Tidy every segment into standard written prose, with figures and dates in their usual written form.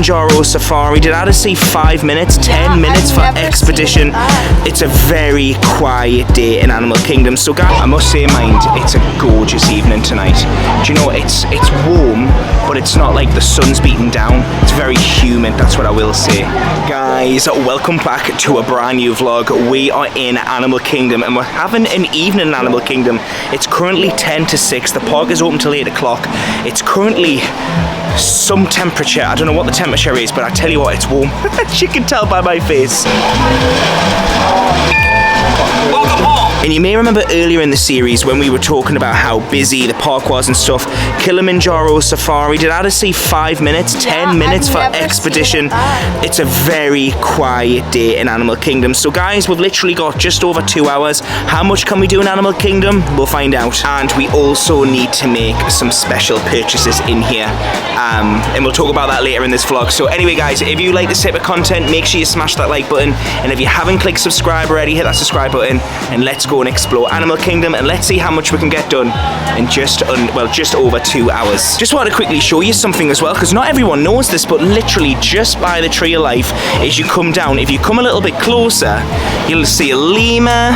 Kilimanjaro Safari. Did I just say 5 minutes? 10 minutes for expedition. It's a very quiet day in Animal Kingdom. So guys, I must say, mind, it's a gorgeous evening tonight. Do you know, it's warm, but it's not like the sun's beating down. It's very humid, that's what I will say. Guys, welcome back to a brand new vlog. We are in Animal Kingdom and we're having an evening in Animal Kingdom. It's currently 10 to 6. The park is open till 8 o'clock. It's currently some temperature. I don't know what the temperature is, but I tell you what, it's warm. You can tell by my face. Welcome home. And you may remember earlier in the series when we were talking about how busy the park was and stuff. Kilimanjaro Safari, did I just say 5 minutes? 10 minutes for expedition. It's a very quiet day in Animal Kingdom. So guys, we've literally got just over 2 hours. How much can we do in Animal Kingdom? We'll find out. And we also need to make some special purchases in here. And we'll talk about that later in this vlog. So anyway guys, if you like this type of content, make sure you smash that like button. And if you haven't clicked subscribe already, hit that subscribe button. And let's go and explore Animal Kingdom, and let's see how much we can get done in just over 2 hours. Just want to quickly show you something as well, because not everyone knows this, but literally just by the Tree of Life, as you come down, if you come a little bit closer, you'll see a lemur,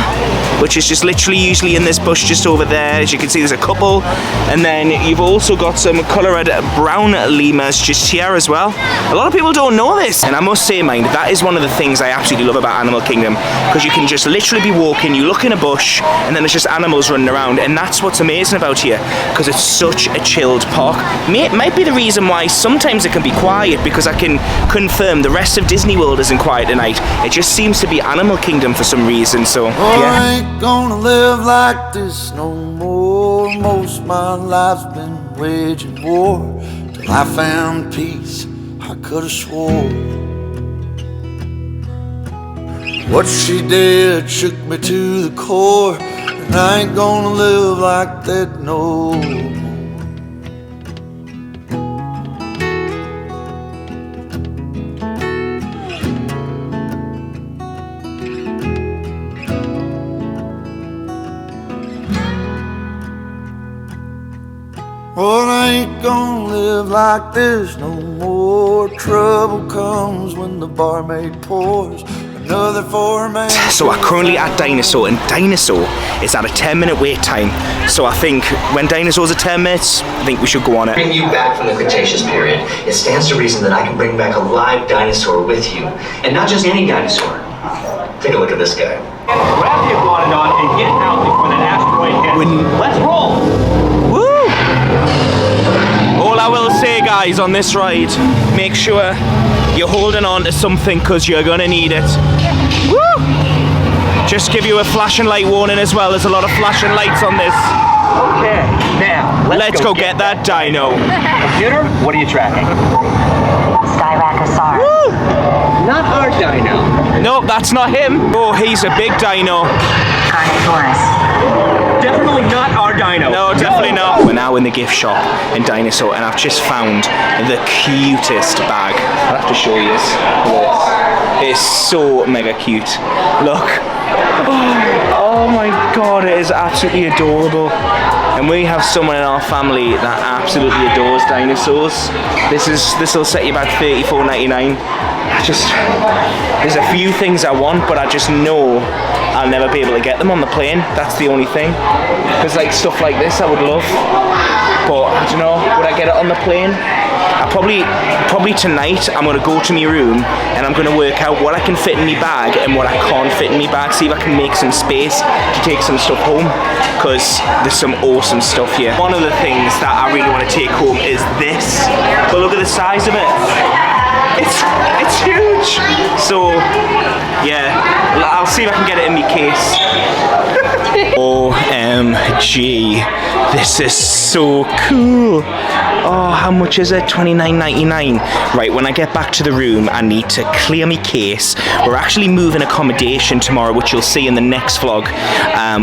which is just literally usually in this bush just over there. As you can see, there's a couple, and then you've also got some coloured brown lemurs just here as well. A lot of people don't know this, and I must say, mind, that is one of the things I absolutely love about Animal Kingdom, because you can just literally be walking, you look in a bush, and then there's just animals running around, and that's what's amazing about here, because it's such a chilled park. Might be the reason why sometimes it can be quiet, because I can confirm the rest of Disney World isn't quiet tonight. It just seems to be Animal Kingdom for some reason. So yeah. I ain't gonna live like this no more. Most my life's been waging war till I found peace. I could have swore what she did shook me to the core, and I ain't gonna live like that no more. Well, I ain't gonna live like this no more. Trouble comes when the barmaid pours another for man. So I'm currently at Dinosaur, and Dinosaur is at a 10-minute wait time. So I think when Dinosaur's at 10 minutes, I think we should go on it. Bring you back from the Cretaceous period. It stands to reason that I can bring back a live dinosaur with you. And not just any dinosaur. Take a look at this guy. Grab the iguanodon and get out before that asteroid hits. Let's roll! Woo! All I will say, guys, on this ride, make sure you're holding on to something, because you're gonna need it. Woo! Just give you a flashing light warning as well. There's a lot of flashing lights on this. Okay, now let's go get that dino. Computer, what are you tracking? Skyracosaurus. Woo! Not our dino. Nope, that's not him. Oh, he's a big dino. Carnotaurus. Definitely not our dino. No, definitely not. We're now in the gift shop in Dinosaur, and I've just found the cutest bag. I'll have to show you this. It's so mega cute. Look. Oh my god, it is absolutely adorable. And we have someone in our family that absolutely adores dinosaurs. This will set you back $34.99. There's a few things I want, but I just know I'll never be able to get them on the plane. That's the only thing. Because like stuff like this I would love, but I don't know, would I get it on the plane? I probably tonight I'm gonna go to my room and I'm gonna work out what I can fit in my bag and what I can't fit in my bag. See if I can make some space to take some stuff home, because there's some awesome stuff here. One of the things that I really want to take home is this. But look at the size of it. It's huge. So yeah, I'll see if I can get it in my case. OMG, this is so cool. Oh, how much is it? $29.99. Right, when I get back to the room, I need to clear my case. We're actually moving accommodation tomorrow, which you'll see in the next vlog.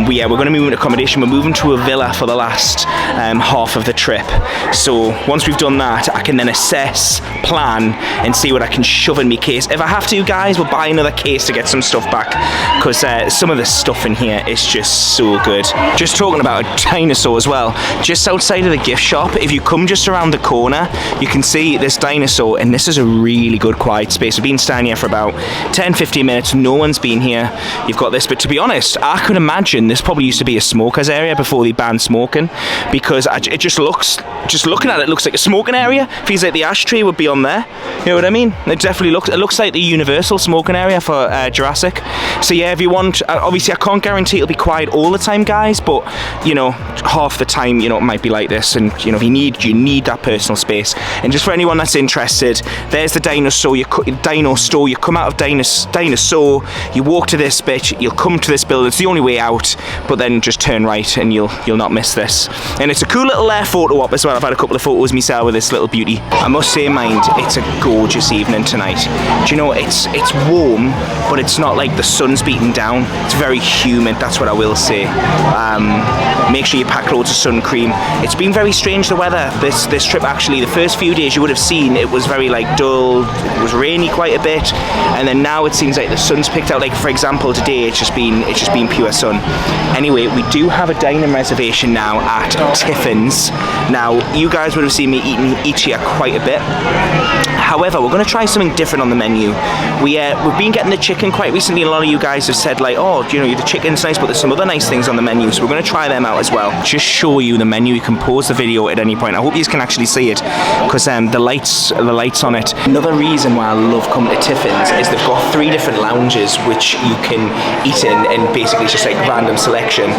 We're going to move in accommodation. We're moving to a villa for the last half of the trip. So once we've done that, I can then assess, plan, and see what I can shove in my case. If I have to, guys, we'll buy another case to get some stuff back, because some of the stuff in here is just so good. Just talking about a dinosaur as well, just outside of the gift shop, if you come just around the corner, you can see this dinosaur, and this is a really good quiet space. We've been standing here for about 10-15 minutes, no one's been here. You've got this, but to be honest, I could imagine this probably used to be a smokers area before they banned smoking, because it just looking at it looks like a smoking area. Feels like the ashtray would be on there, you know what I mean? It definitely looks like the universal smoking area for Jurassic. So yeah, if you want, obviously I can't guarantee it'll be quiet all the time, guys, but you know, half the time, you know, it might be like this, and you know, you need that personal space. And just for anyone that's interested, there's the Dinosaur. Dino store. You come out of Dinosaur, you walk to this bit, you'll come to this building. It's the only way out, but then just turn right, and you'll not miss this. And it's a cool little photo op as well. I've had a couple of photos myself with this little beauty. I must say, mind, it's a gorgeous evening tonight. Do you know, it's warm, but it's not like the sun's beating down. It's very humid, that's what I will say. Make sure you pack loads of sun cream. It's been very strange, the weather this trip actually. The first few days you would have seen it was very like dull, it was rainy quite a bit, and then now it seems like the sun's picked out. Like for example today it's just been pure sun. Anyway, we do have a dining reservation now at Tiffins. Now you guys would have seen me eat here quite a bit. However, we're going to try something different on the menu. We've been getting the chicken quite recently, and a lot of you guys have said like, oh, you know, the chicken's nice, but there's some other nice things on the menu, so we're going to try them out as well. Just show you the menu. You can pause the video at any point. I hope you can actually see it, because the lights on it. Another reason why I love coming to Tiffins is they've got 3 different lounges which you can eat in, and basically it's just like random selection.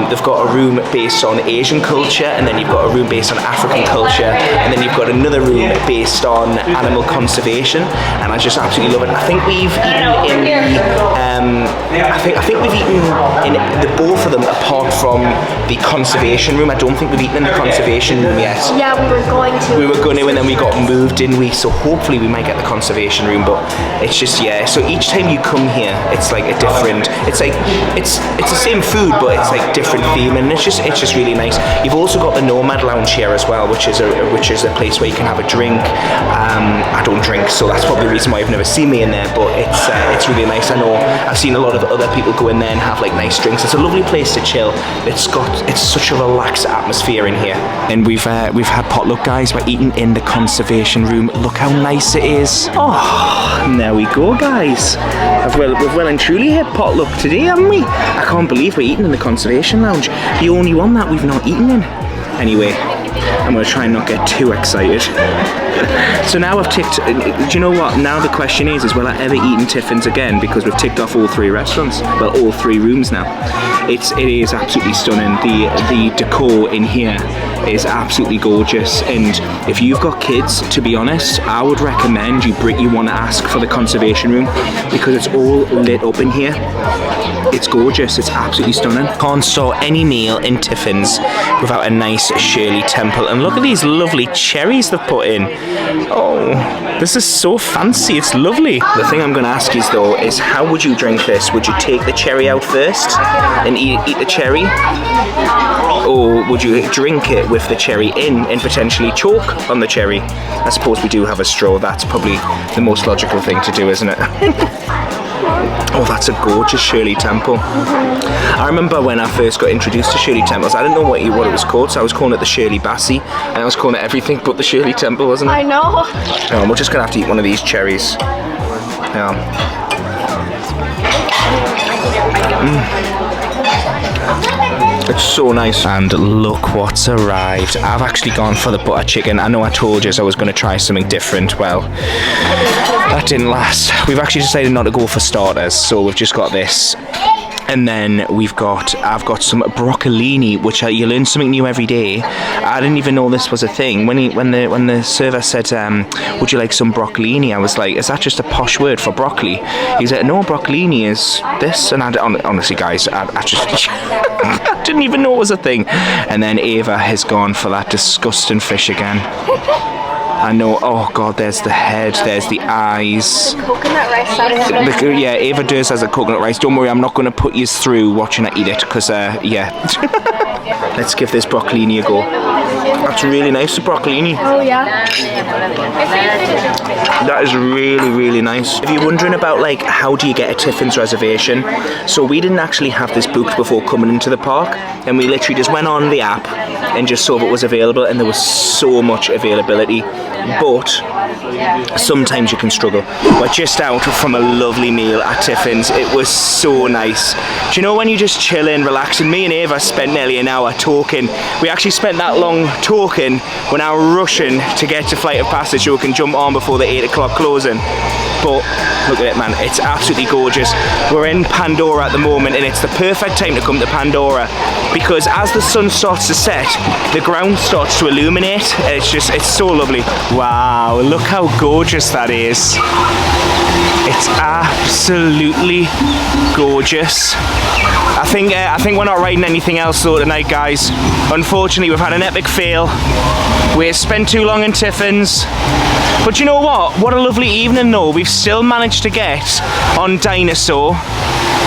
They've got a room based on Asian culture, and then you've got a room based on African culture, and then you've got another room based on animal conservation, and I just absolutely love it. I think we've eaten in I think we've eaten in the both of them apart from the conservation room. I don't think we've eaten in the conservation room yet. Yeah, we were going to. We were going to, and then we got moved, didn't we? So hopefully we might get the conservation room, but it's just, yeah. So each time you come here, it's like a different, it's like, it's the same food, but it's like different theme, and it's just really nice. You've also got the Nomad Lounge here as well, which is a place where you can have a drink. I don't drink, so that's probably the reason why you've never seen me in there, but it's really nice. I know I've seen a lot of other people go in there and have like nice drinks. It's a lovely place to chill. It's such a relaxed atmosphere in here. And we've had potluck, guys. We're eating in the conservation room. Look how nice it is. Oh, and there we go, guys. We've well and truly had potluck today, haven't we? I can't believe we're eating in the conservation lounge. The only one that we've not eaten in. Anyway, I'm going to try and not get too excited. So now I've ticked, do you know what? Now the question is will I ever eat in Tiffins again? Because we've ticked off all 3 restaurants. Well, all 3 rooms now. It is absolutely stunning. The decor in here is absolutely gorgeous, and if you've got kids, to be honest, I would recommend you want to ask for the conservation room, because it's all lit up in here. It's gorgeous. It's absolutely stunning. Can't start any meal in Tiffins without a nice Shirley Temple. And look at these lovely cherries they've put in. Oh, this is so fancy. It's lovely. The thing I'm going to ask you though is, how would you drink this? Would you take the cherry out first and eat the cherry, or would you drink it with the cherry in and potentially choke on the cherry? I suppose we do have a straw. That's probably the most logical thing to do, isn't it? Oh, that's a gorgeous Shirley Temple. I remember when I first got introduced to Shirley Temples, I didn't know what it was called, so I was calling it the Shirley Bassey, and I was calling it everything but the Shirley Temple, wasn't it? I know. Oh, we're just going to have to eat one of these cherries. Yeah. It's so nice. And look what's arrived. I've actually gone for the butter chicken. I know I told you I was going to try something different. Well, that didn't last. We've actually decided not to go for starters, so we've just got this. And then I've got some broccolini, which you learn something new every day. I didn't even know this was a thing. When the server said, would you like some broccolini? I was like, is that just a posh word for broccoli? He said, no, broccolini is this. And honestly, guys, I just I didn't even know it was a thing. And then Ava has gone for that disgusting fish again. I know, oh god, there's the head, there's the eyes. Coconut rice. Yeah, Ava does has a coconut rice. Don't worry, I'm not going to put you through watching her eat it, because, yeah. Let's give this broccolini a go. That's really nice, the broccolini. Oh yeah. That is really, really nice. If you're wondering about like how do you get a Tiffins reservation, so we didn't actually have this booked before coming into the park, and we literally just went on the app and just saw what was available, and there was so much availability. But sometimes you can struggle. We're just out from a lovely meal at Tiffins. It was so nice. Do you know when you just chilling, relaxing? Me and Ava spent nearly an hour talking. We actually spent that long talking. We're now rushing to get to Flight of Passage so we can jump on before the 8 o'clock closing. But look at it, man, it's absolutely gorgeous. We're in Pandora at the moment, and it's the perfect time to come to Pandora because as the sun starts to set, the ground starts to illuminate, and it's so lovely. Wow, look how gorgeous that is. It's absolutely gorgeous. I think we're not riding anything else though tonight, guys. Unfortunately, we've had an epic fail. We spent too long in Tiffins. But you know what? What a lovely evening though. We've still managed to get on Dinosaur.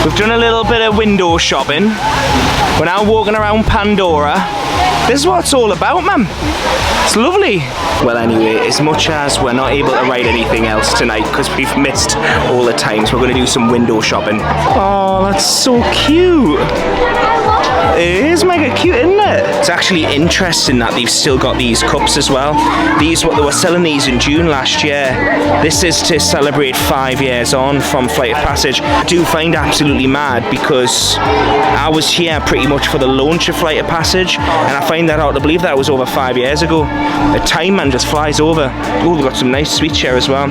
We've done a little bit of window shopping. We're now walking around Pandora. This is what it's all about, man. It's lovely. Well, anyway, as much as we're not able to ride anything else tonight because we've missed all the times, we're going to do some window shopping. Oh, that's so cute. It is mega cute, isn't it? It's actually interesting that they've still got these cups as well. They were selling these in June last year. This is to celebrate 5 years on from Flight of Passage. I do find absolutely mad because I was here pretty much for the launch of Flight of Passage, and I find that hard to believe that it was over 5 years ago. The time, man, just flies over. Oh, we've got some nice sweets here as well.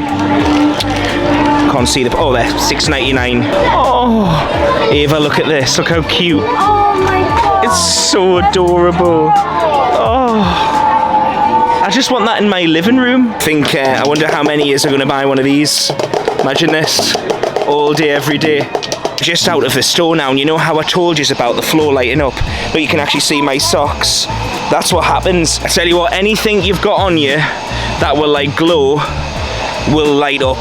Can't see the... Oh, they're $6.99. Oh, Ava, look at this. Look how cute. Oh my god. It's so adorable. Oh, I just want that in my living room. I wonder how many years are going to buy one of these. Imagine this. All day, every day. Just out of the store now, and you know how I told you about the floor lighting up, but you can actually see my socks. That's what happens. I tell you what, anything you've got on you that will like glow will light up.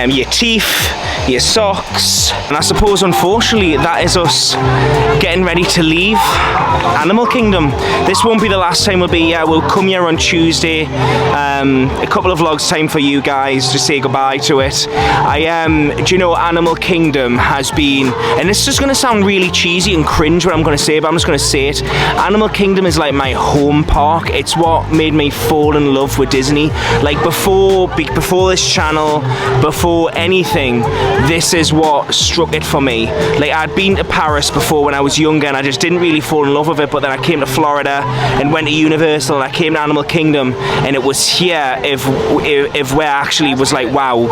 Your teeth, your socks, and I suppose unfortunately that is us getting ready to leave Animal Kingdom. This won't be the last time we'll be here. We'll come here on Tuesday, a couple of vlogs time for you guys to say goodbye to it. Do you know, Animal Kingdom has been, and this is just going to sound really cheesy and cringe what I'm going to say, but I'm just going to say it. Animal Kingdom is like my home park. It's what made me fall in love with Disney. Like before this channel, before anything, this is what struck it for me. Like I'd been to Paris before when I was younger and I just didn't really fall in love with it, but then I came to Florida and went to Universal and I came to Animal Kingdom, and it was here if where I actually was like, wow,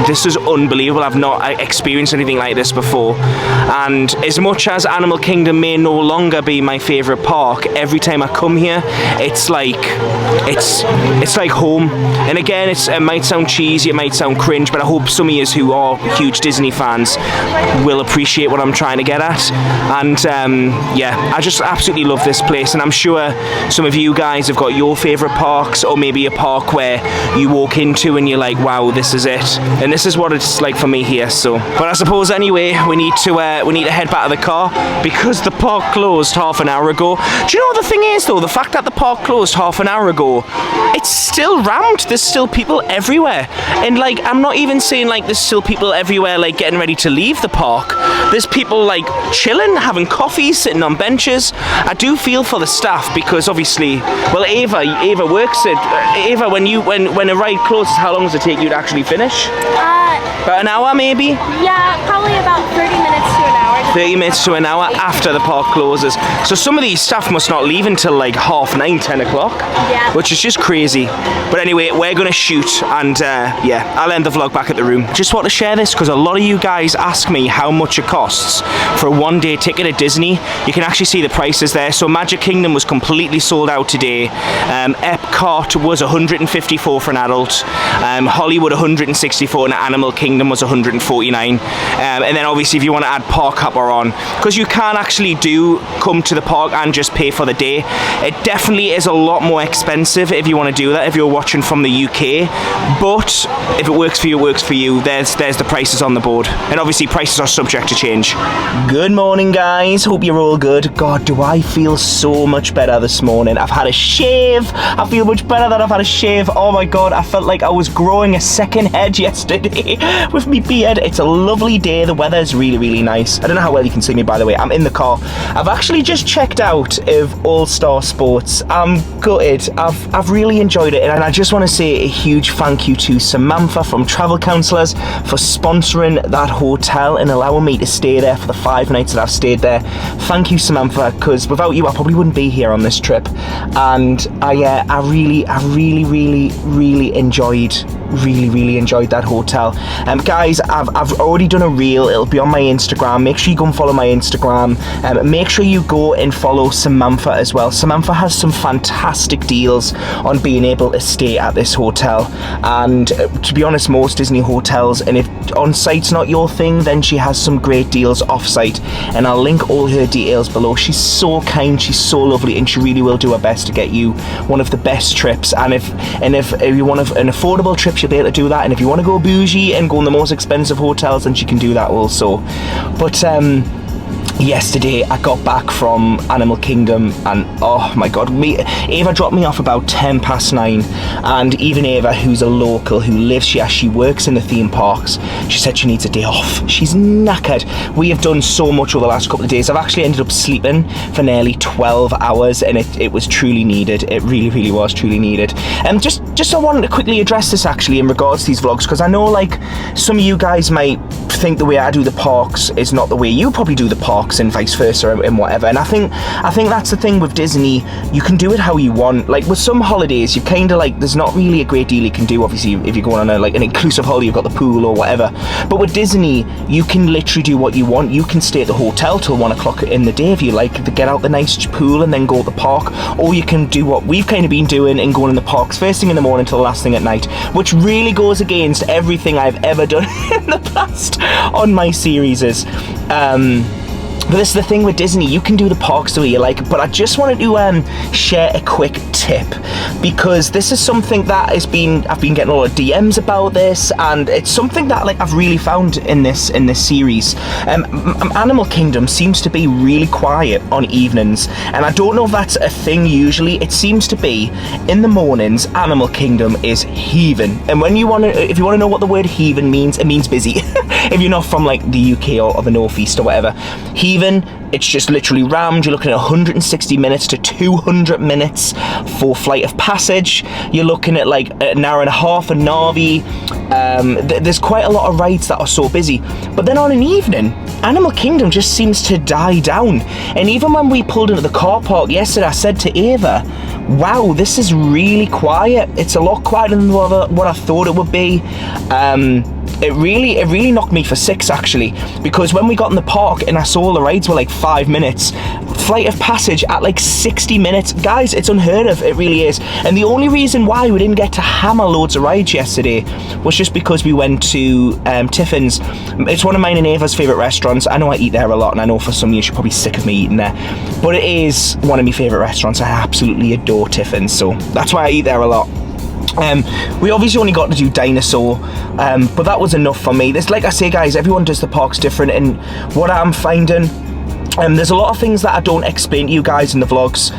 this is unbelievable. I've not experienced anything like this before. And as much as Animal Kingdom may no longer be my favorite park, every time I come here it's like home. And again, it might sound cheesy, it might sound cringe, but I hope some of you who are huge Disney fans will appreciate what I'm trying to get at. And yeah, I just absolutely love this place, and I'm sure some of you guys have got your favorite parks, or maybe a park where you walk into and you're like, wow, this is it. And this is what it's like for me here. So, but I suppose anyway, we need to head back to the car because the park closed half an hour ago. Do you know what the thing is though? The fact that the park closed half an hour ago, it's still rammed. There's still people everywhere, and like I'm not even saying like there's still people everywhere like getting ready to leave the park. There's people like chilling, having coffee, sitting on benches. I do feel for the staff because obviously, well, Ava works it. Ava, when a ride closes, how long does it take you to actually finish? About an hour maybe? Yeah, probably about 30 minutes to an hour. 30 minutes to an hour after the park closes. So some of these staff must not leave until like 9:30, 10 o'clock. Yeah. Which is just crazy. But anyway, we're going to shoot, and yeah, I'll end the vlog back at the room. Just want to share this because a lot of you guys ask me how much it costs for a one-day ticket at Disney. You can actually see the prices there. So Magic Kingdom was completely sold out today. Epcot was $154 for an adult. Hollywood $164, and Animal Kingdom was $149. And then obviously if you want to add Park Hopper are on, because you can actually do come to the park and just pay for the day. It definitely is a lot more expensive if you want to do that, if you're watching from the UK, but if it works for you, it works for you. There's the prices on the board, and obviously prices are subject to change. Good morning, guys, hope you're all good. God, do I feel so much better this morning. I've had a shave. I feel much better that I've had a shave. Oh my god, I felt like I was growing a second head yesterday with me beard. It's a lovely day. The weather is really, really nice. I don't know how well you can see me, by the way. I'm in the car. I've actually just checked out of All Star Sports. I'm gutted. I've really enjoyed it, and I just want to say a huge thank you to Samantha from Travel Counsellors for sponsoring that hotel and allowing me to stay there for the 5 nights that I've stayed there. Thank you, Samantha, because without you I probably wouldn't be here on this trip. And I really enjoyed that hotel. Guys, I've already done a reel. It'll be on my Instagram. Make sure you go and follow my Instagram. Make sure you go and follow Samantha as well. Samantha has some fantastic deals on being able to stay at this hotel, and to be honest, most Disney hotels, and if on-site's not your thing, then she has some great deals off-site, and I'll link all her details below. She's so kind, she's so lovely, and she really will do her best to get you one of the best trips. And if you want an affordable trip, she'll be able to do that, and if you want to go bougie and go in the most expensive hotels, then she can do that also. But yesterday I got back from Animal Kingdom, and oh my god, Ava dropped me off about 9:10, and even Ava, who's a local who lives here, she works in the theme parks, she said she needs a day off. She's knackered. We have done so much over the last couple of days. I've actually ended up sleeping for nearly 12 hours, and it was truly needed. It really was truly needed. And just I wanted to quickly address this actually in regards to these vlogs, because I know like some of you guys might think the way I do the parks is not the way you probably do the parks, and vice versa, and whatever. And I think that's the thing with Disney. You can do it how you want. Like with some holidays, you kind of like, there's not really a great deal you can do. Obviously, if you're going on an inclusive holiday, you've got the pool or whatever. But with Disney, you can literally do what you want. You can stay at the hotel till 1 o'clock in the day if you like, to get out the nice pool and then go to the park. Or you can do what we've kind of been doing and going in the parks first thing in the morning till the last thing at night, which really goes against everything I've ever done in the past on my series. But this is the thing with Disney, you can do the parks the way you like. But I just wanted to share a quick tip, because this is something that I've been getting a lot of DMs about this, and it's something that like I've really found in this series. Animal Kingdom seems to be really quiet on evenings, and I don't know if that's a thing. Usually it seems to be in the mornings. Animal Kingdom is heaving, and if you want to know what the word heaving means, it means busy. If you're not from like the UK or the Northeast or whatever, heaving, it's just literally rammed. You're looking at 160 minutes to 200 minutes for Flight of Passage. You're looking at like an hour and a half for Na'vi. There's quite a lot of rides that are so busy. But then on an evening, Animal Kingdom just seems to die down. And even when we pulled into the car park yesterday, I said to Ava, wow, this is really quiet. It's a lot quieter than what I thought it would be. It really knocked me for 6 actually, because when we got in the park and I saw all the rides were like 5 minutes, Flight of Passage at like 60 minutes. Guys, it's unheard of, it really is. And the only reason why we didn't get to hammer loads of rides yesterday was just because we went to Tiffins. It's one of mine and Ava's favourite restaurants. I know I eat there a lot, and I know for some of you you're probably sick of me eating there, but it is one of my favourite restaurants. I absolutely adore Tiffins, so that's why I eat there a lot. We obviously only got to do Dinosaur, but that was enough for me. There's, like I say guys, everyone does the parks different, and what I'm finding, there's a lot of things that I don't explain to you guys in the vlogs.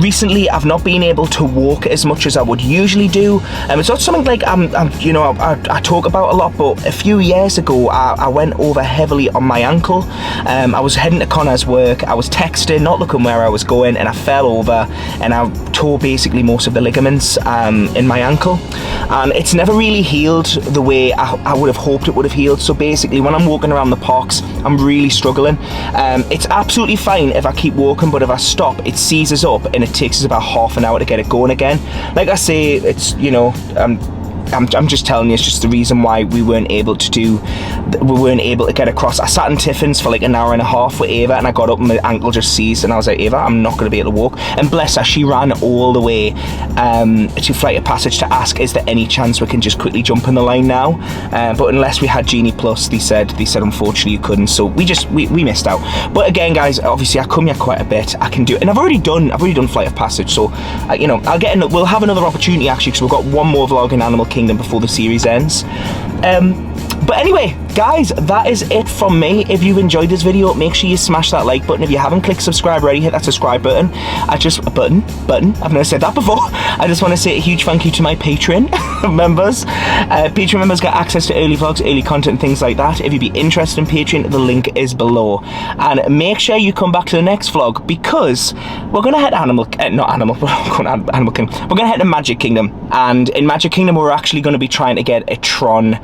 Recently, I've not been able to walk as much as I would usually do. It's not something like I talk about a lot, but a few years ago, I went over heavily on my ankle. I was heading to Connor's work. I was texting, not looking where I was going, and I fell over, and I tore basically most of the ligaments in my ankle. And it's never really healed the way I would have hoped it would have healed. So basically, when I'm walking around the parks, I'm really struggling. It's absolutely fine if I keep walking, but if I stop, it seizes up, and it takes us about half an hour to get it going again. Like I say, it's, I'm just telling you, it's just the reason why we weren't able to get across. I sat in Tiffins for like an hour and a half with Ava, and I got up and my ankle just seized, and I was like, Ava, I'm not going to be able to walk. And bless her, she ran all the way to Flight of Passage to ask, is there any chance we can just quickly jump in the line now? But unless we had Genie Plus, they said unfortunately you couldn't, so we missed out. But again, guys, obviously I come here quite a bit. I can do it, and I've already done Flight of Passage, so you know, we'll have another opportunity actually, because we've got one more vlog in Animal Kingdom before the series ends. But anyway, guys, that is it from me. If you enjoyed this video, make sure you smash that like button. If you haven't clicked subscribe already, hit that subscribe button. Button. I've never said that before. I just want to say a huge thank you to my Patreon members. Patreon members get access to early vlogs, early content, and things like that. If you'd be interested in Patreon, the link is below. And make sure you come back to the next vlog, because we're gonna head to Animal Kingdom. We're gonna head to Magic Kingdom, and in Magic Kingdom we're actually going to be trying to get a Tron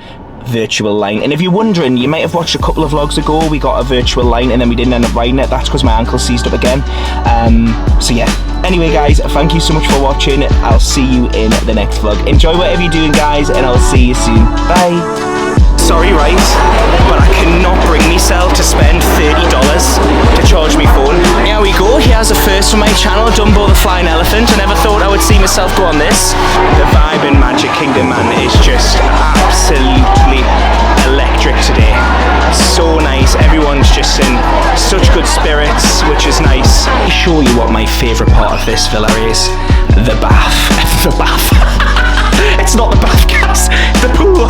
virtual line. And if you're wondering, you might have watched a couple of vlogs ago, we got a virtual line and then we didn't end up riding it. That's because my ankle seized up again. So yeah, anyway guys, thank you so much for watching. I'll see you in the next vlog. Enjoy whatever you're doing, guys, and I'll see you soon. Bye. Sorry, right, but I cannot bring myself to spend $30 to charge me phone. Here we go, here's a first for my channel, Dumbo the Flying Elephant. I never thought I would see myself go on this. The vibe in Magic Kingdom, man, is just absolutely electric today. So nice, everyone's just in such good spirits, which is nice. Let me show you what my favourite part of this villa is. The bath. The bath. It's not the bath, guys, the pool.